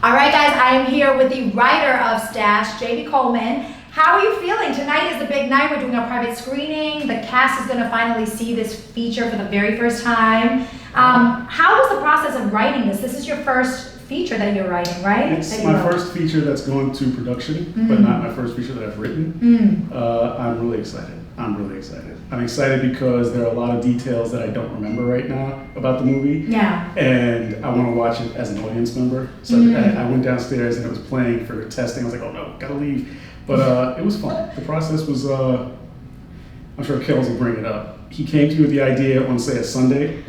All right, guys, I am here with the writer of Stash, JB Coleman. How are you feeling? Tonight is the big night. We're doing a private screening. The cast is going to finally see this feature for the very first time. How was the process of writing this? This is your first feature that you're writing, right? It's my first feature that's going to production, but not my first feature that I've written. I'm really excited. I'm excited because there are a lot of details that I don't remember right now about the movie. Yeah. And I want to watch it as an audience member. So I went downstairs and it was playing for testing. I was like, oh no, gotta leave. But it was fun. The process was, I'm sure Kels will bring it up. He came to me with the idea on, say, a Sunday.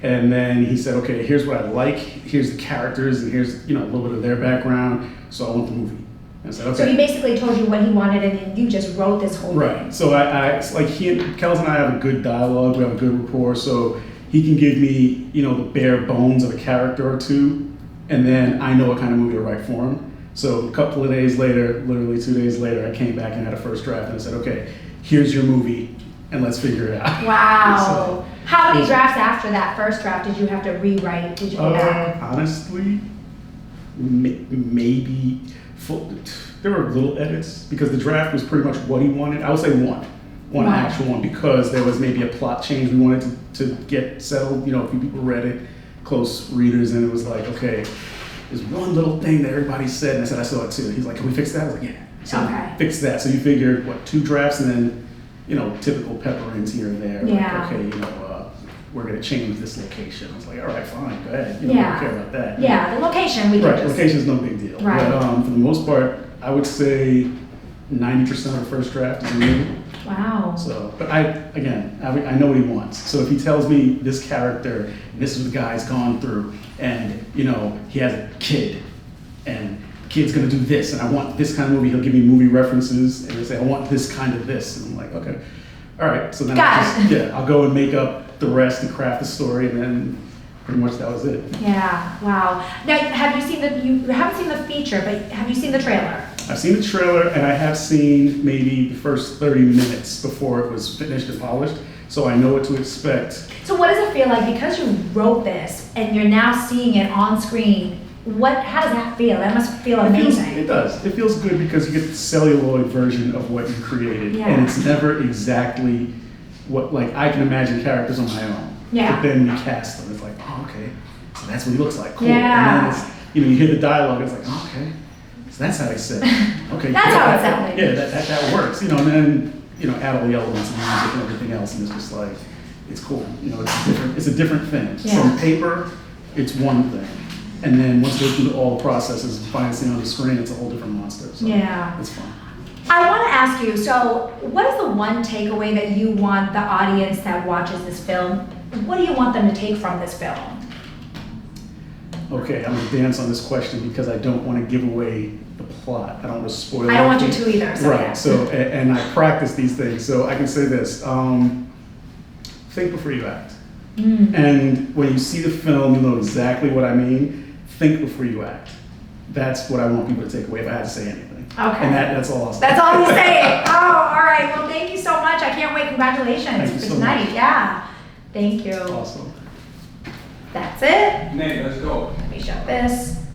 And then he said, okay, here's what I like. Here's the characters, and here's a little bit of their background. So I want the movie. And I said, okay. So he basically told you what he wanted, and then you just wrote this whole thing. Right. So Kels and I have a good dialogue. We have a good rapport. So he can give me, the bare bones of a character or two, and then I know what kind of movie to write for him. So a couple of days later, literally 2 days later, I came back and had a first draft, and I said, okay, here's your movie, and let's figure it out. Wow. So, how many drafts after that first draft did you have to rewrite? Did you go back? Honestly, maybe there were little edits because the draft was pretty much what he wanted. I would say one actual one, because there was maybe a plot change we wanted to get settled. A few people read it, close readers, and it was like, okay, there's one little thing that everybody said, and I said, I saw it too. He's like, can we fix that? I was like, yeah. So fix that. So you figured, 2 drafts, and then, typical pepper-ins here and there. Yeah. Like, okay, we're going to change this location. I was like, all right, fine, go ahead. We don't care about that. Yeah, the location, we can just... Location's no big deal. Right. But for the most part, I would say 90% of the first draft is a movie. Wow. So, but I know what he wants. So if he tells me this character, and this is what the guy's gone through, and he has a kid, and the kid's gonna do this, and I want this kind of movie, he'll give me movie references, and he'll say, I want this kind of this, and I'm like, okay, all right. So then I'll go and make up the rest and craft the story, and then pretty much that was it. Yeah. Wow. Now, have you seen you haven't seen the feature, but have you seen the trailer? I've seen the trailer, and I have seen maybe the first 30 minutes before it was finished and polished, so I know what to expect. So what does it feel like, because you wrote this and you're now seeing it on screen? How does that feel? That must feel amazing. It does. It feels good because you get the celluloid version of what you created, and it's never exactly what, I can imagine characters on my own. Yeah. But then you cast them, it's like, oh, okay, so that's what he looks like. Cool. Yeah. And then it's, you hear the dialogue, it's like, oh, okay. So that's how they said it. Okay. That's how it sounded. Yeah, that works. And then add all the elements and music and everything else, and it's just like, it's cool. It's a different thing. Yeah. From paper, it's one thing, and then once you go through all the processes and finally see it on the screen, it's a whole different monster. So it's fun. I want to ask you, so what is the one takeaway that you want the audience that watches this film? What do you want them to take from this film? Okay, I'm going to dance on this question because I don't want to give away the plot. I don't want to spoil it. I don't want you to either. So right, yeah. So, and I practice these things, so I can say this. Think before you act. And when you see the film, you know exactly what I mean. Think before you act. That's what I want people to take away if I had to say anything. Okay. And that's all I'll say. That's all you say. Oh, all right. Well, thank you so much. I can't wait. Congratulations Thank you for so tonight. much. Yeah. Thank you. Awesome. That's it. Nate, let's go. Let me show this.